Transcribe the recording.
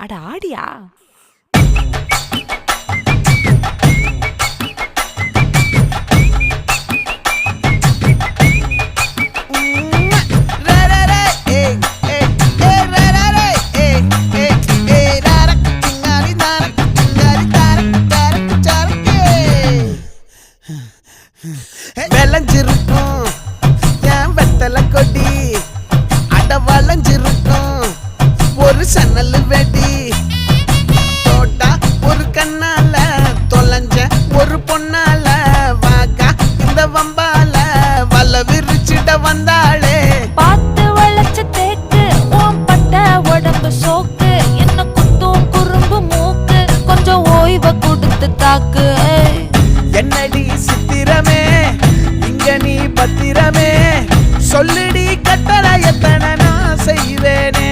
அட ஆடியா? விளைஞ்சிருக்கும் என் வெத்தலை கொடி, அட வளைஞ்சிருக்கும் ஒரு சன்னல் வெடி. தோட்டா ஒரு கண்ணால தொலைஞ்ச ஒரு பொண்ணால வாக்கா இந்த வம்பால வல விரிச்சிட வந்தாளே. பார்த்து வளைச்ச தேக்கு ஓம் பட்ட உடம்பு சோக்கு, என்ன குத்தும் குறும்பு மூக்கு, கொஞ்சம் ஓய்வை கொடுத்து தாக்கு. என்னடி சித்திரமே இங்க நீ பத்திரமே, சொல்லுடி கட்டளை எத்தனை நான் செய்வேனே.